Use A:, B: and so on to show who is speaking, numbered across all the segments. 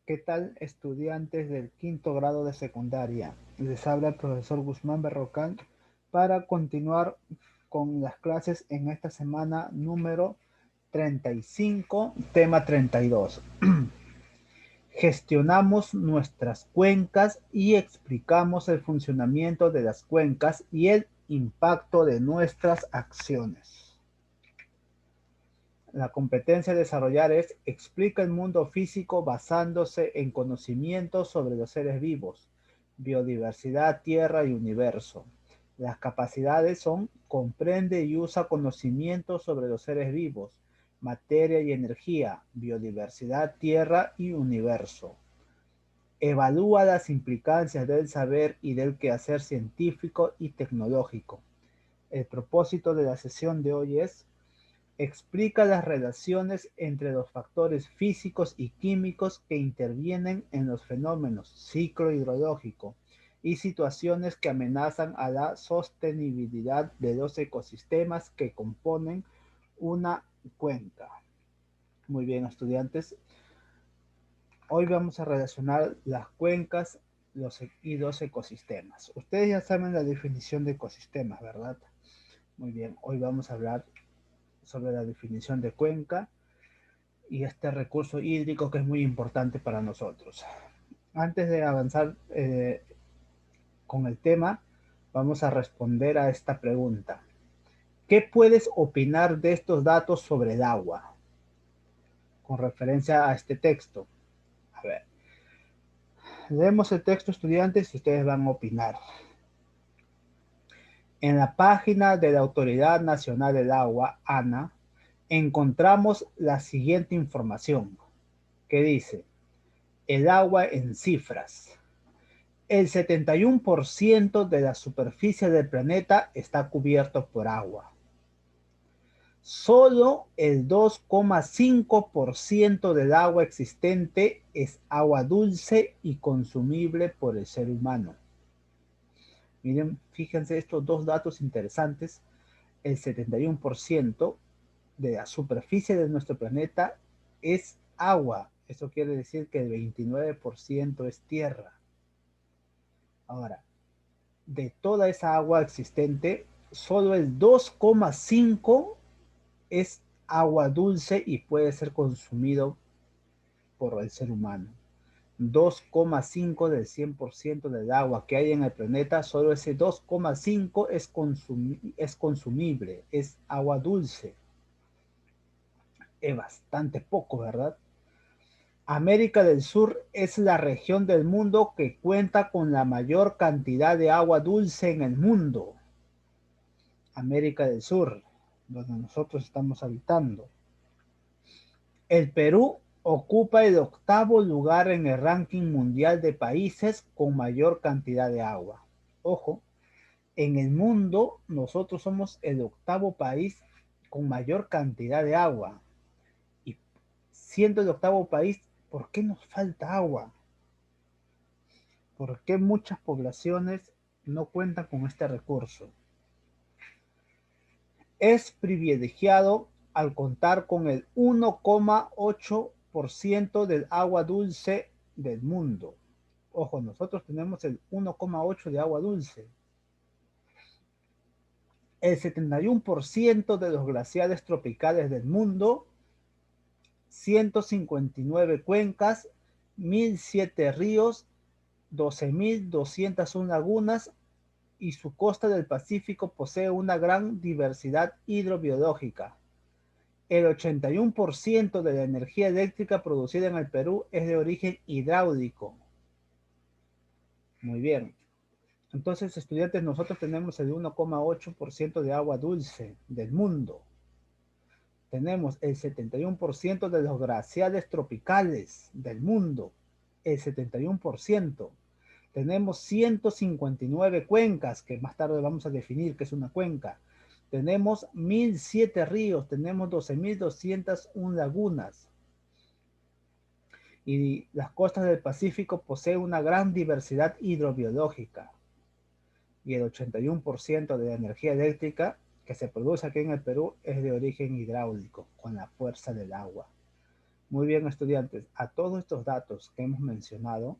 A: ¿Qué tal, estudiantes del quinto grado de secundaria? Les habla el profesor Guzmán Berrocal para continuar con las clases en esta semana número 35, tema 32. Gestionamos nuestras cuencas y explicamos el funcionamiento de las cuencas y el impacto de nuestras acciones. La competencia a desarrollar es: explica el mundo físico basándose en conocimientos sobre los seres vivos, biodiversidad, tierra y universo. Las capacidades son: comprende y usa conocimientos sobre los seres vivos, materia y energía, biodiversidad, tierra y universo. Evalúa las implicancias del saber y del quehacer científico y tecnológico. El propósito de la sesión de hoy es: explica las relaciones entre los factores físicos y químicos que intervienen en los fenómenos ciclo hidrológico y situaciones que amenazan a la sostenibilidad de los ecosistemas que componen una cuenca. Muy bien, estudiantes. Hoy vamos a relacionar las cuencas y los ecosistemas. Ustedes ya saben la definición de ecosistemas, ¿verdad? Muy bien, hoy vamos a hablar sobre la definición de cuenca y este recurso hídrico que es muy importante para nosotros. Antes de avanzar con el tema, vamos a responder a esta pregunta. ¿Qué puedes opinar de estos datos sobre el agua? Con referencia a este texto. A ver, leemos el texto, estudiantes, y ustedes van a opinar. En la página de la Autoridad Nacional del Agua, ANA, encontramos la siguiente información que dice: el agua en cifras. El 71% de la superficie del planeta está cubierto por agua. Solo el 2,5% del agua existente es agua dulce y consumible por el ser humano. Miren, fíjense estos dos datos interesantes. El 71% de la superficie de nuestro planeta es agua. Eso quiere decir que el 29% es tierra. Ahora, de toda esa agua existente, solo el 2,5 es agua dulce y puede ser consumido por el ser humano. 2,5 del 100% del agua que hay en el planeta, solo ese 2,5 es consumible, es agua dulce. Es bastante poco, ¿verdad? América del Sur es la región del mundo que cuenta con la mayor cantidad de agua dulce en el mundo. América del Sur, donde nosotros estamos habitando. El Perú ocupa el 8º lugar en el ranking mundial de países con mayor cantidad de agua. Ojo, en el mundo nosotros somos el 8º país con mayor cantidad de agua. Y siendo el 8º país, ¿por qué nos falta agua? ¿Por qué muchas poblaciones no cuentan con este recurso? Es privilegiado al contar con el 1,8% del agua dulce del mundo. Ojo, nosotros tenemos el 1,8% de agua dulce. El 71% de los glaciares tropicales del mundo, 159 cuencas, 1.007 ríos, 12.201 lagunas y su costa del Pacífico posee una gran diversidad hidrobiológica. El 81% de la energía eléctrica producida en el Perú es de origen hidráulico. Muy bien. Entonces, estudiantes, nosotros tenemos el 1,8% de agua dulce del mundo. Tenemos el 71% de los glaciares tropicales del mundo. El 71%. Tenemos 159 cuencas, que más tarde vamos a definir qué es una cuenca. Tenemos 1.007 ríos, tenemos 12.201 lagunas. Y las costas del Pacífico poseen una gran diversidad hidrobiológica. Y el 81% de la energía eléctrica que se produce aquí en el Perú es de origen hidráulico, con la fuerza del agua. Muy bien, estudiantes. A todos estos datos que hemos mencionado,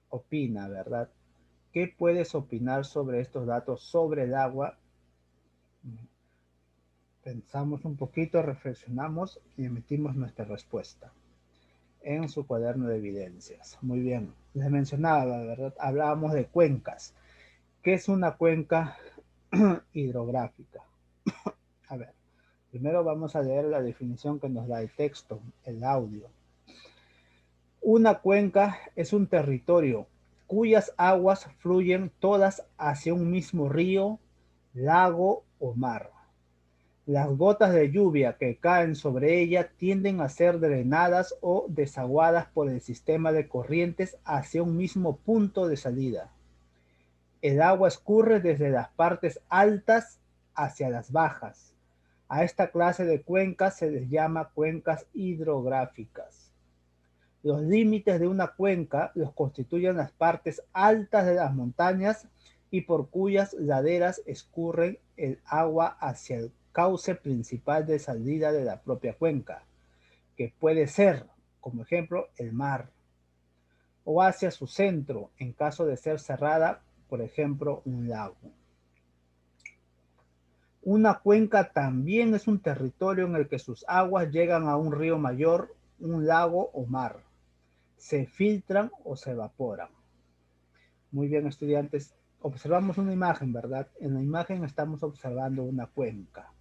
A: opina, ¿verdad? ¿Qué puedes opinar sobre estos datos sobre el agua? Pensamos un poquito, reflexionamos y emitimos nuestra respuesta en su cuaderno de evidencias. Muy bien. Les mencionaba, ¿verdad? Hablábamos de cuencas. ¿Qué es una cuenca hidrográfica? A ver, primero vamos a leer la definición que nos da el texto, el audio. Una cuenca es un territorio cuyas aguas fluyen todas hacia un mismo río, lago o mar. Las gotas de lluvia que caen sobre ella tienden a ser drenadas o desaguadas por el sistema de corrientes hacia un mismo punto de salida. El agua escurre desde las partes altas hacia las bajas. A esta clase de cuencas se les llama cuencas hidrográficas. Los límites de una cuenca los constituyen las partes altas de las montañas y por cuyas laderas escurre el agua hacia el cauce principal de salida de la propia cuenca, que puede ser, como ejemplo, el mar, o hacia su centro, en caso de ser cerrada, por ejemplo, un lago. Una cuenca también es un territorio en el que sus aguas llegan a un río mayor, un lago o mar. Se filtran o se evaporan. Muy bien, estudiantes. Observamos una imagen, ¿verdad? En la imagen estamos observando una cuenca.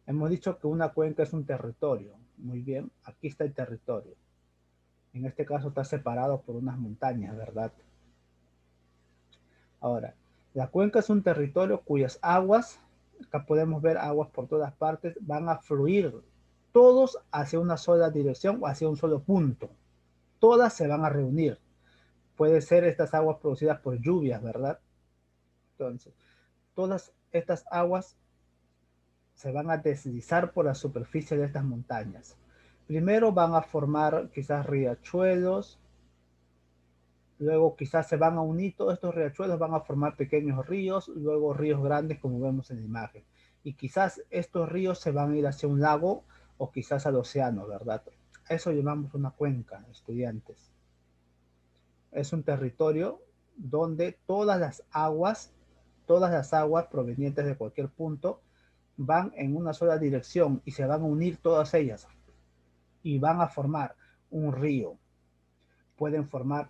A: Hemos dicho que una cuenca es un territorio. Muy bien, aquí está el territorio. En este caso está separado por unas montañas, ¿verdad? Ahora, la cuenca es un territorio cuyas aguas, acá podemos ver aguas por todas partes, van a fluir todos hacia una sola dirección o hacia un solo punto. Todas se van a reunir. Puede ser estas aguas producidas por lluvias, ¿verdad? Entonces, todas estas aguas se van a deslizar por la superficie de estas montañas. Primero van a formar quizás riachuelos, luego quizás se van a unir, todos estos riachuelos van a formar pequeños ríos, luego ríos grandes como vemos en la imagen. Y quizás estos ríos se van a ir hacia un lago o quizás al océano, ¿verdad? A eso llamamos una cuenca, estudiantes. Es un territorio donde todas las aguas provenientes de cualquier punto van en una sola dirección y se van a unir todas ellas y van a formar un río. Pueden formar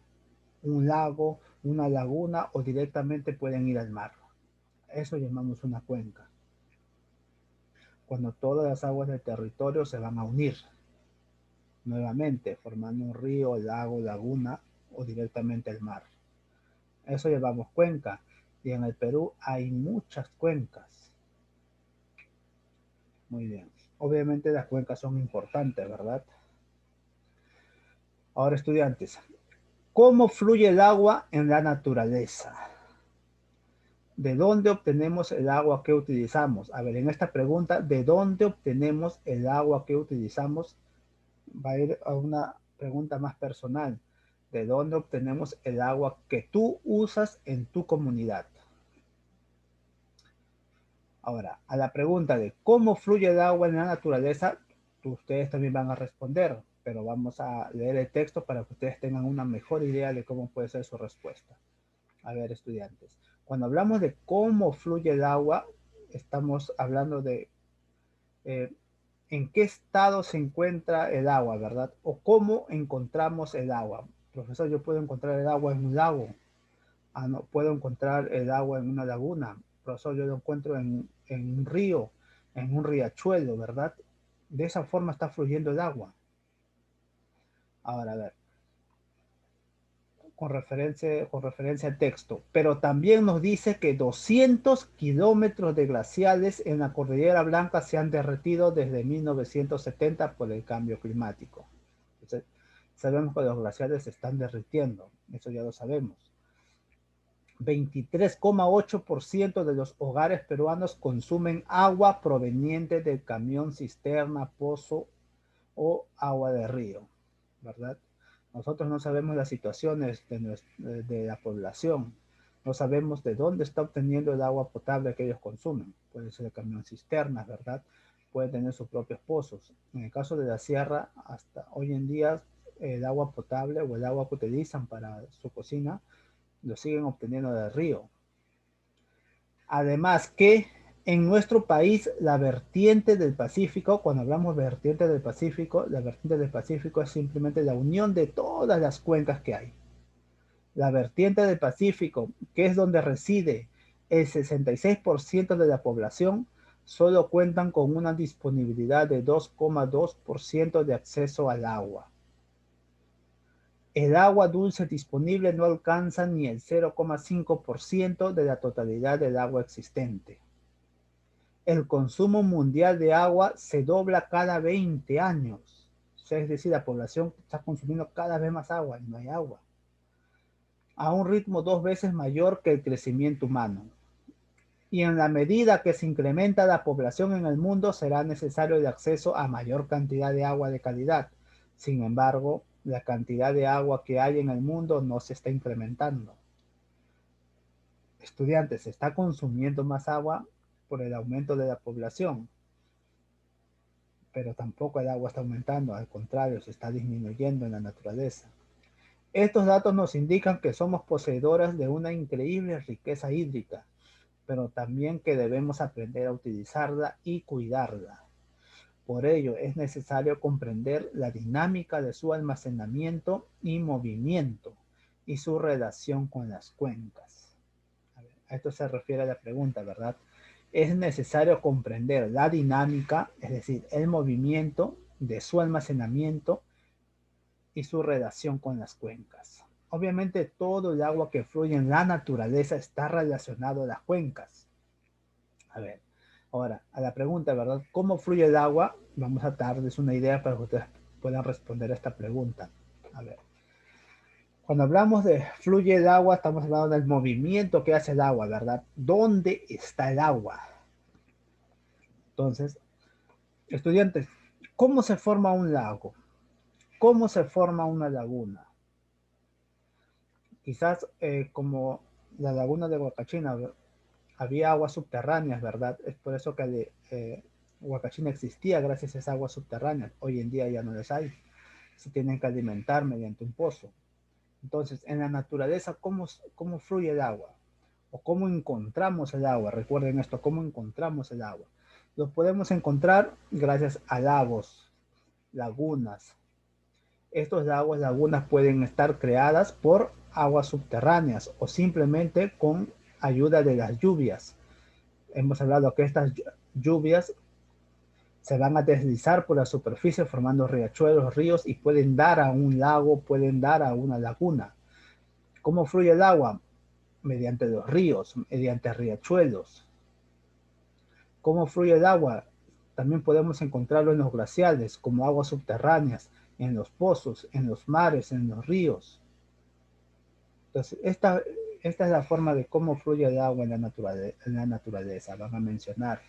A: un lago, una laguna o directamente pueden ir al mar. Eso llamamos una cuenca. Cuando todas las aguas del territorio se van a unir nuevamente, formando un río, lago, laguna o directamente el mar. Eso llamamos cuenca. Y en el Perú hay muchas cuencas. Muy bien. Obviamente las cuencas son importantes, ¿verdad? Ahora, estudiantes, ¿cómo fluye el agua en la naturaleza? ¿De dónde obtenemos el agua que utilizamos? A ver, en esta pregunta, ¿de dónde obtenemos el agua que utilizamos? Va a ir a una pregunta más personal. ¿De dónde obtenemos el agua que tú usas en tu comunidad? Ahora, a la pregunta de cómo fluye el agua en la naturaleza, ustedes también van a responder, pero vamos a leer el texto para que ustedes tengan una mejor idea de cómo puede ser su respuesta. A ver, estudiantes, cuando hablamos de cómo fluye el agua, estamos hablando de en qué estado se encuentra el agua, ¿verdad? O cómo encontramos el agua. Profesor, yo puedo encontrar el agua en un lago. Ah, no, puedo encontrar el agua en una laguna. Profesor, yo lo encuentro en un río, en un riachuelo, ¿verdad? De esa forma está fluyendo el agua. Ahora, a ver, con referencia al texto. Pero también nos dice que 200 kilómetros de glaciales en la Cordillera Blanca se han derretido desde 1970 por el cambio climático. Entonces, sabemos que los glaciares se están derritiendo, eso ya lo sabemos. 23,8% de los hogares peruanos consumen agua proveniente del camión, cisterna, pozo o agua de río, ¿verdad? Nosotros no sabemos las situaciones de la población, no sabemos de dónde está obteniendo el agua potable que ellos consumen. Puede ser de camión cisternas, ¿verdad? pueden tener sus propios pozos. En el caso de la sierra, hasta hoy en día, el agua potable o el agua que utilizan para su cocina, lo siguen obteniendo del río. Además que en nuestro país, la vertiente del Pacífico, cuando hablamos de vertiente del Pacífico, la vertiente del Pacífico es simplemente la unión de todas las cuencas que hay. La vertiente del Pacífico, que es donde reside el 66% de la población, solo cuentan con una disponibilidad de 2,2% de acceso al agua. El agua dulce disponible no alcanza ni el 0,5% de la totalidad del agua existente. El consumo mundial de agua se dobla cada 20 años. O sea, es decir, la población está consumiendo cada vez más agua y no hay agua. A un ritmo 2 veces mayor que el crecimiento humano. Y en la medida que se incrementa la población en el mundo, será necesario el acceso a mayor cantidad de agua de calidad. Sin embargo, la cantidad de agua que hay en el mundo no se está incrementando. Estudiantes, se está consumiendo más agua por el aumento de la población, pero tampoco el agua está aumentando, al contrario, se está disminuyendo en la naturaleza. Estos datos nos indican que somos poseedoras de una increíble riqueza hídrica, pero también que debemos aprender a utilizarla y cuidarla. Por ello, es necesario comprender la dinámica de su almacenamiento y movimiento y su relación con las cuencas. A esto se refiere a la pregunta, ¿verdad? Es necesario comprender la dinámica, es decir, el movimiento de su almacenamiento y su relación con las cuencas. Obviamente todo el agua que fluye en la naturaleza está relacionado a las cuencas. A ver, ahora, a la pregunta, ¿verdad? ¿Cómo fluye el agua? Vamos a darles una idea para que ustedes puedan responder a esta pregunta. A ver, cuando hablamos de fluye el agua, estamos hablando del movimiento que hace el agua, ¿verdad? ¿Dónde está el agua? Entonces, estudiantes, ¿cómo se forma un lago? ¿Cómo se forma una laguna? Quizás como la laguna de Huacachina, había aguas subterráneas, ¿verdad? Es por eso que Huacachina existía gracias a esas aguas subterráneas. Hoy en día ya no las hay. Se tienen que alimentar mediante un pozo. Entonces, en la naturaleza, ¿cómo fluye el agua? ¿O cómo encontramos el agua? Recuerden esto, ¿cómo encontramos el agua? Lo podemos encontrar gracias a lagos, lagunas. Estos lagos, lagunas pueden estar creadas por aguas subterráneas o simplemente con ayuda de las lluvias. Hemos hablado que estas lluvias se van a deslizar por la superficie formando riachuelos, ríos y pueden dar a un lago, pueden dar a una laguna. ¿Cómo fluye el agua? Mediante los ríos, mediante riachuelos. ¿Cómo fluye el agua? También podemos encontrarlo en los glaciares, como aguas subterráneas, en los pozos, en los mares, en los ríos. Entonces, esta es la forma de cómo fluye el agua en la naturaleza. Van a mencionar,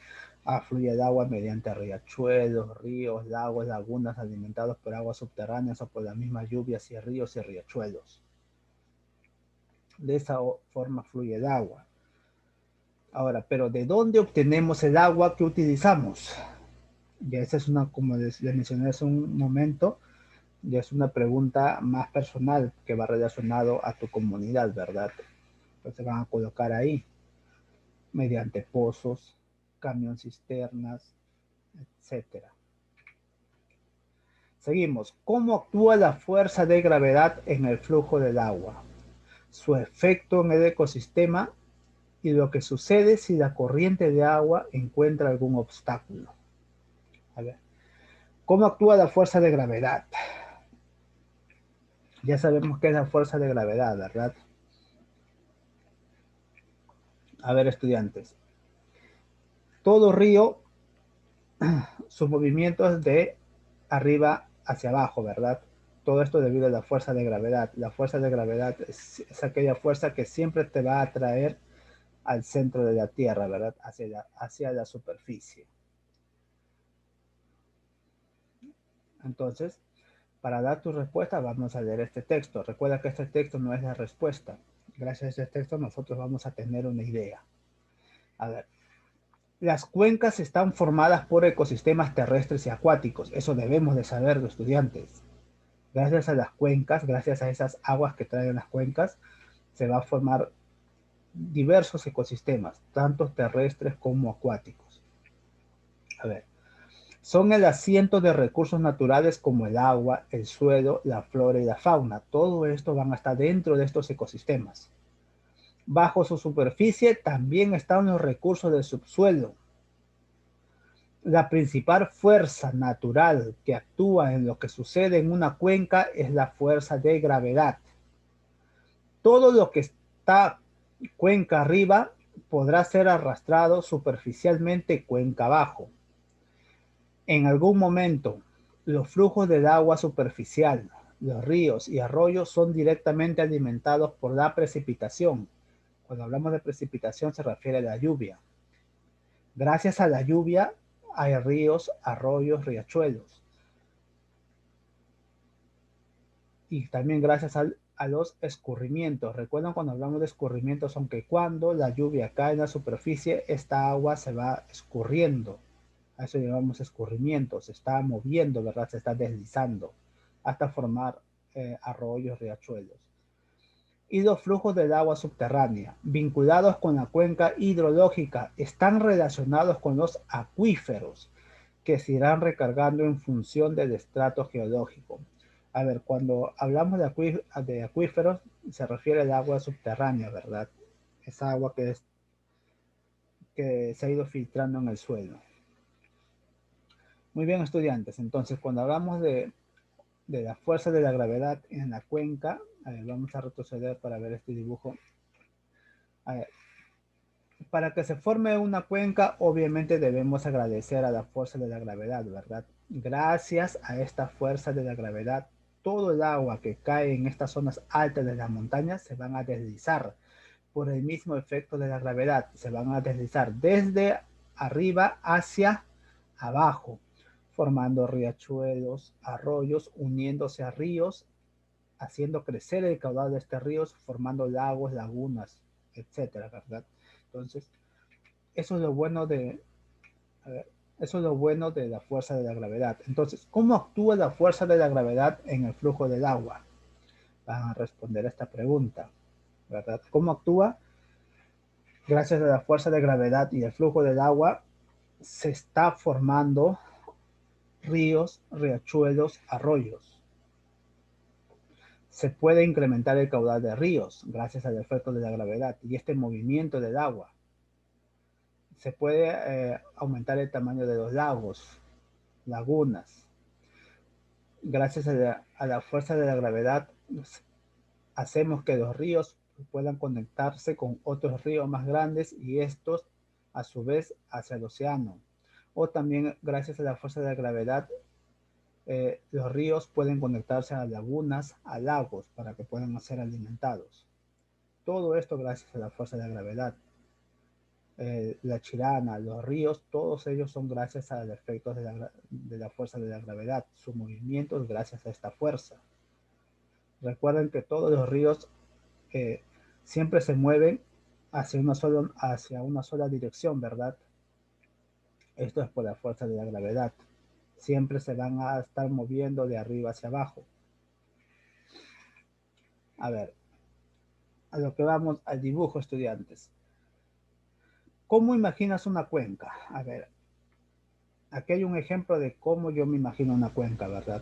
A: fluye el agua mediante riachuelos, ríos, lagos, lagunas alimentados por aguas subterráneas o por las mismas lluvias y ríos y riachuelos. De esa forma fluye el agua. Ahora, pero ¿de dónde obtenemos el agua que utilizamos? Y esa es una, como les mencioné hace un momento, ya es una pregunta más personal que va relacionado a tu comunidad, ¿verdad? Entonces van a colocar ahí, mediante pozos, camión cisternas, etcétera. Seguimos. ¿Cómo actúa la fuerza de gravedad en el flujo del agua? Su efecto en el ecosistema y lo que sucede si la corriente de agua encuentra algún obstáculo. A ver, ¿cómo actúa la fuerza de gravedad? Ya sabemos qué es la fuerza de gravedad, ¿verdad? A ver, estudiantes. Todo río, su movimiento es de arriba hacia abajo, ¿verdad? Todo esto debido a la fuerza de gravedad. La fuerza de gravedad es aquella fuerza que siempre te va a atraer al centro de la Tierra, ¿verdad? Hacia la superficie. Entonces, para dar tu respuesta, vamos a leer este texto. Recuerda que este texto no es la respuesta. Gracias a este texto nosotros vamos a tener una idea. A ver, Las cuencas están formadas por ecosistemas terrestres y acuáticos. Eso debemos de saber los estudiantes. Gracias a las cuencas, gracias a esas aguas que traen las cuencas, se va a formar diversos ecosistemas, tanto terrestres como acuáticos. A ver, son el asiento de recursos naturales como el agua, el suelo, la flora y la fauna. Todo esto van a estar dentro de estos ecosistemas. Bajo su superficie también están los recursos del subsuelo. La principal fuerza natural que actúa en lo que sucede en una cuenca es la fuerza de gravedad. Todo lo que está cuenca arriba podrá ser arrastrado superficialmente cuenca abajo. En algún momento, los flujos del agua superficial, los ríos y arroyos son directamente alimentados por la precipitación. Cuando hablamos de precipitación se refiere a la lluvia. Gracias a la lluvia hay ríos, arroyos, riachuelos. Y también gracias a los escurrimientos. Recuerdan cuando hablamos de escurrimientos, aunque cuando la lluvia cae en la superficie, esta agua se va escurriendo. A eso llamamos escurrimiento. Se está moviendo, ¿verdad? Se está deslizando hasta formar arroyos, riachuelos. Y los flujos del agua subterránea, vinculados con la cuenca hidrológica, están relacionados con los acuíferos, que se irán recargando en función del estrato geológico. A ver, cuando hablamos de acuíferos, se refiere al agua subterránea, ¿verdad? Esa agua que se ha ido filtrando en el suelo. Muy bien, estudiantes. Entonces, cuando hablamos de la fuerza de la gravedad en la cuenca, a ver, vamos a retroceder para ver este dibujo. A ver, para que se forme una cuenca, obviamente debemos agradecer a la fuerza de la gravedad, ¿verdad? Gracias a esta fuerza de la gravedad, todo el agua que cae en estas zonas altas de las montañas se van a deslizar por el mismo efecto de la gravedad. Se van a deslizar desde arriba hacia abajo, formando riachuelos, arroyos, uniéndose a ríos, haciendo crecer el caudal de estos ríos, formando lagos, lagunas, etcétera, ¿verdad? Entonces, eso es lo bueno de, a ver, eso es lo bueno de la fuerza de la gravedad. Entonces, ¿cómo actúa la fuerza de la gravedad en el flujo del agua? Van a responder a esta pregunta, ¿verdad? ¿Cómo actúa? Gracias a la fuerza de gravedad y el flujo del agua, se está formando ríos, riachuelos, arroyos. Se puede incrementar el caudal de ríos gracias al efecto de la gravedad y este movimiento del agua. Se puede aumentar el tamaño de los lagos, lagunas. Gracias a la fuerza de la gravedad, hacemos que los ríos puedan conectarse con otros ríos más grandes y estos a su vez hacia el océano. O también gracias a la fuerza de la gravedad, los ríos pueden conectarse a lagunas, a lagos, para que puedan ser alimentados. Todo esto gracias a la fuerza de la gravedad. La chirana, los ríos, todos ellos son gracias a los efectos de la fuerza de la gravedad. Su movimiento es gracias a esta fuerza. Recuerden que todos los ríos siempre se mueven hacia una sola dirección, ¿verdad? Esto es por la fuerza de la gravedad. Siempre se van a estar moviendo de arriba hacia abajo. A ver, a lo que vamos al dibujo, estudiantes. ¿Cómo imaginas una cuenca? A ver, aquí hay un ejemplo de cómo yo me imagino una cuenca, ¿verdad?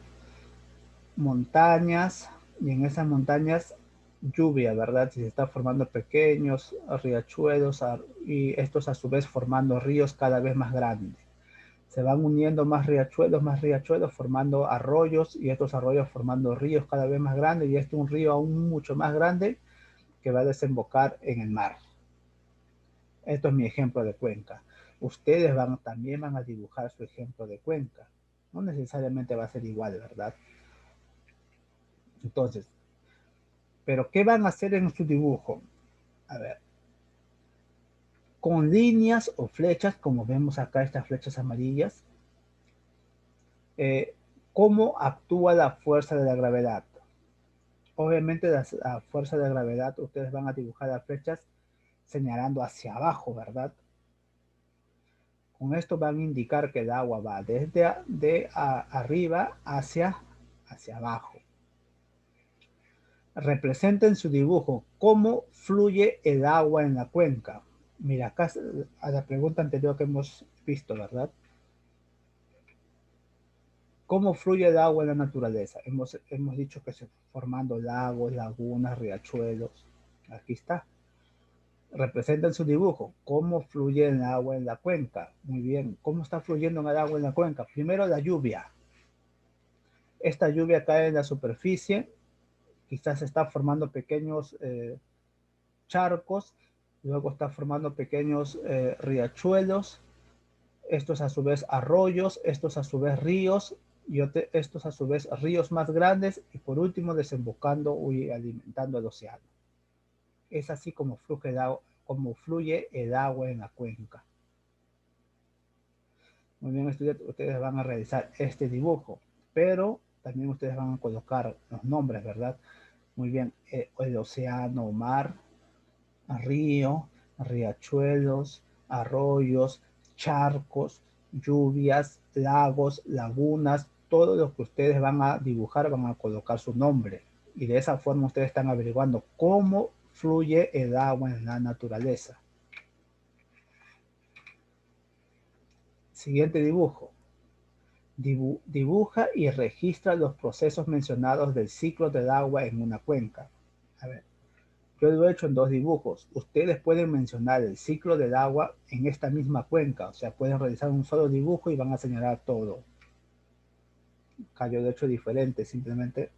A: Montañas, y en esas montañas lluvia, ¿verdad? Se está formando pequeños riachuelos y estos a su vez formando ríos cada vez más grandes. Se van uniendo más riachuelos, formando arroyos y estos arroyos formando ríos cada vez más grandes y este un río aún mucho más grande que va a desembocar en el mar. Esto es mi ejemplo de cuenca. Ustedes también van a dibujar su ejemplo de cuenca. No necesariamente va a ser igual, ¿verdad? Entonces, ¿pero qué van a hacer en su dibujo? A ver, con líneas o flechas, como vemos acá estas flechas amarillas, ¿cómo actúa la fuerza de la gravedad? Obviamente la fuerza de la gravedad, ustedes van a dibujar las flechas señalando hacia abajo, ¿verdad? Con esto van a indicar que el agua va desde arriba hacia abajo. Representa en su dibujo cómo fluye el agua en la cuenca. Mira, acá a la pregunta anterior que hemos visto, ¿verdad? ¿Cómo fluye el agua en la naturaleza? Hemos dicho que se formando lagos, lagunas, riachuelos. Aquí está. Representa en su dibujo cómo fluye el agua en la cuenca. Muy bien. ¿Cómo está fluyendo el agua en la cuenca? Primero la lluvia. Esta lluvia cae en la superficie. Quizás está formando pequeños charcos. Luego está formando pequeños riachuelos. Estos a su vez arroyos. Estos a su vez ríos. Y estos a su vez ríos más grandes. Y por último desembocando y alimentando el océano. Es así como fluye el agua en la cuenca. Muy bien, estudiantes, ustedes van a realizar este dibujo, pero también ustedes van a colocar los nombres, ¿verdad? Muy bien, el océano, mar, río, riachuelos, arroyos, charcos, lluvias, lagos, lagunas, todo lo que ustedes van a dibujar van a colocar su nombre. Y de esa forma ustedes están averiguando cómo fluye el agua en la naturaleza. Siguiente dibujo. Dibuja y registra los procesos mencionados del ciclo del agua en una cuenca. A ver, yo lo he hecho en dos dibujos. Ustedes pueden mencionar el ciclo del agua en esta misma cuenca. O sea, pueden realizar un solo dibujo y van a señalar todo. Acá yo lo he hecho diferente, simplemente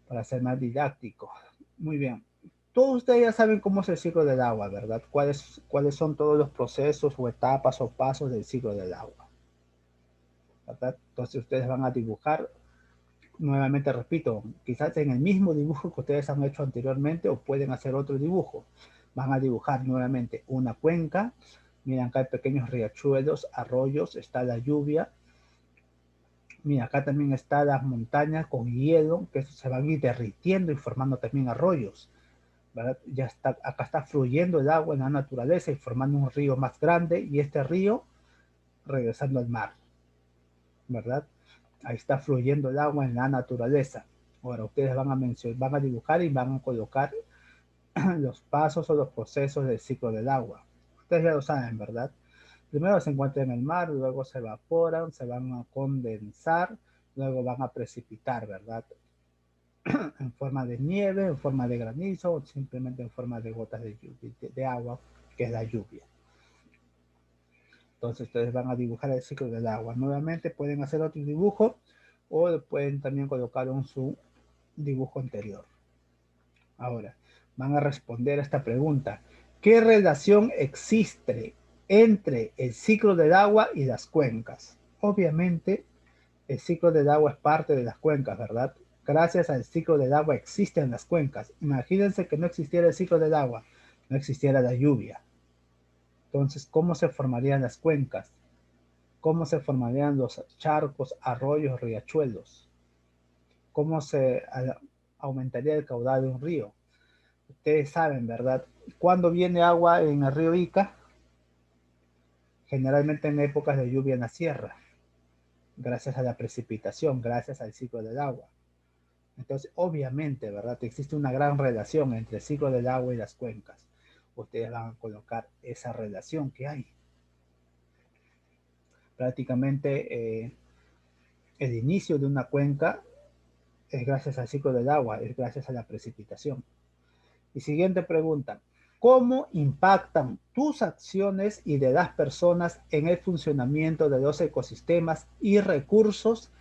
A: para ser más didáctico. Muy bien. Todos ustedes ya saben cómo es el ciclo del agua, ¿verdad? ¿Cuáles son todos los procesos o etapas o pasos del ciclo del agua? ¿Verdad? Entonces ustedes van a dibujar, nuevamente repito, quizás en el mismo dibujo que ustedes han hecho anteriormente o pueden hacer otro dibujo. Van a dibujar nuevamente una cuenca. Miren, acá hay pequeños riachuelos, arroyos, está la lluvia. Mira, acá también están las montañas con hielo que se van a ir derritiendo y formando también arroyos, ¿verdad? Ya está, acá está fluyendo el agua en la naturaleza y formando un río más grande y este río regresando al mar, ¿verdad? Ahí está fluyendo el agua en la naturaleza. Ahora ustedes van a dibujar y van a colocar los pasos o los procesos del ciclo del agua. Ustedes ya lo saben, ¿verdad? Primero se encuentran en el mar, luego se evaporan, se van a condensar, luego van a precipitar, ¿verdad? En forma de nieve, en forma de granizo o simplemente en forma de gotas de agua, que es la lluvia. Entonces ustedes van a dibujar el ciclo del agua. Nuevamente pueden hacer otro dibujo o pueden también colocar en su dibujo anterior. Ahora, van a responder a esta pregunta. ¿Qué relación existe entre el ciclo del agua y las cuencas? Obviamente, el ciclo del agua es parte de las cuencas, ¿verdad? Gracias al ciclo del agua existen las cuencas. Imagínense que no existiera el ciclo del agua, no existiera la lluvia. Entonces, ¿cómo se formarían las cuencas? ¿Cómo se formarían los charcos, arroyos, riachuelos? ¿Cómo se aumentaría el caudal de un río? Ustedes saben, ¿verdad? ¿Cuándo viene agua en el río Ica? Generalmente en épocas de lluvia en la sierra, gracias a la precipitación, gracias al ciclo del agua. Entonces, obviamente, ¿verdad? Existe una gran relación entre el ciclo del agua y las cuencas. Ustedes van a colocar esa relación que hay. Prácticamente el inicio de una cuenca es gracias al ciclo del agua, es gracias a la precipitación. Y siguiente pregunta. ¿Cómo impactan tus acciones y de las personas en el funcionamiento de los ecosistemas y recursos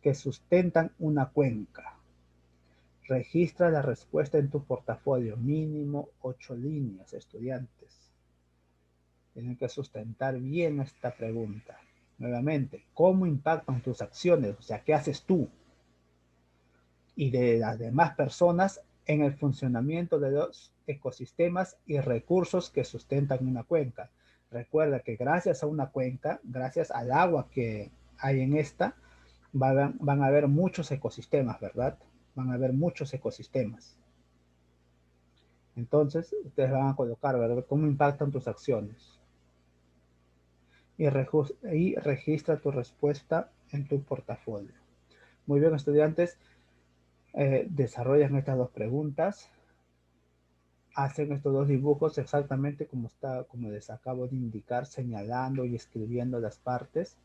A: que sustentan una cuenca? Registra la respuesta en tu portafolio. Mínimo 8 líneas, estudiantes. Tienen que sustentar bien esta pregunta. Nuevamente, ¿cómo impactan tus acciones? O sea, ¿qué haces tú? Y de las demás personas en el funcionamiento de los ecosistemas y recursos que sustentan una cuenca. Recuerda que gracias a una cuenca, gracias al agua que hay en esta, van a haber muchos ecosistemas, ¿verdad? Van a haber muchos ecosistemas. Entonces, ustedes van a colocar, ¿verdad? ¿Cómo impactan tus acciones? y registra tu respuesta en tu portafolio. Muy bien, estudiantes, desarrollan estas dos preguntas, hacen estos dos dibujos exactamente como les acabo de indicar, señalando y escribiendo las partes.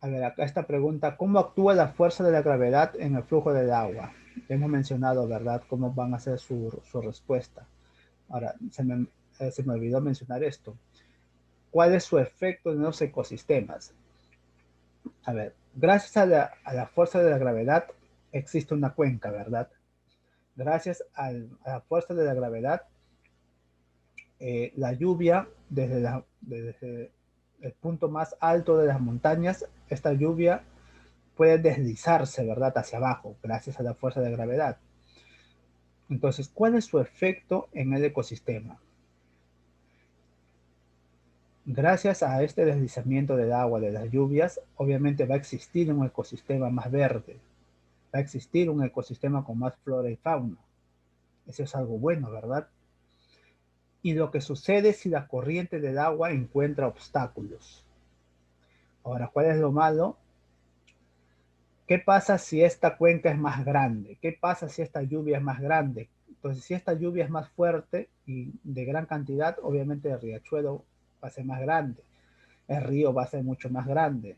A: A ver, acá esta pregunta, ¿cómo actúa la fuerza de la gravedad en el flujo del agua? Hemos mencionado, ¿verdad?, cómo van a ser su respuesta. Ahora, se me olvidó mencionar esto. ¿Cuál es su efecto en los ecosistemas? A ver, gracias a la fuerza de la gravedad existe una cuenca, ¿verdad? Gracias a la fuerza de la gravedad, la lluvia desde el punto más alto de las montañas, esta lluvia puede deslizarse, ¿verdad?, hacia abajo, gracias a la fuerza de gravedad. Entonces, ¿cuál es su efecto en el ecosistema? Gracias a este deslizamiento del agua de las lluvias, obviamente va a existir un ecosistema más verde, va a existir un ecosistema con más flora y fauna. Eso es algo bueno, ¿verdad? Y lo que sucede si la corriente del agua encuentra obstáculos. Ahora, ¿cuál es lo malo? ¿Qué pasa si esta cuenca es más grande? ¿Qué pasa si esta lluvia es más grande? Entonces, si esta lluvia es más fuerte y de gran cantidad, obviamente el riachuelo va a ser más grande, el río va a ser mucho más grande,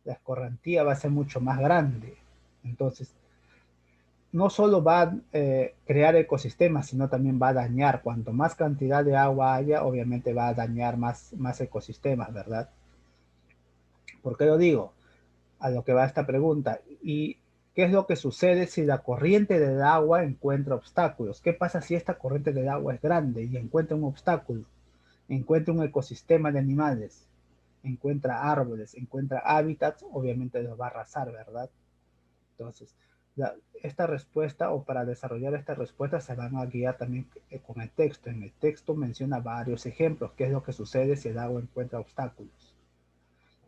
A: la escorrentía va a ser mucho más grande. Entonces, no solo va a crear ecosistemas, sino también va a dañar. Cuanto más cantidad de agua haya, obviamente va a dañar más ecosistemas, ¿verdad? ¿Por qué lo digo? A lo que va esta pregunta. ¿Y qué es lo que sucede si la corriente del agua encuentra obstáculos? ¿Qué pasa si esta corriente del agua es grande y encuentra un obstáculo? Encuentra un ecosistema de animales, encuentra árboles, encuentra hábitats, obviamente los va a arrasar, ¿verdad? Entonces, esta respuesta o para desarrollar esta respuesta se van a guiar también con el texto. En el texto menciona varios ejemplos, qué es lo que sucede si el agua encuentra obstáculos.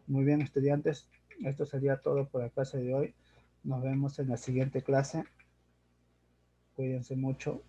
A: Muy bien, estudiantes, esto sería todo por la clase de hoy. Nos vemos en la siguiente clase. Cuídense mucho.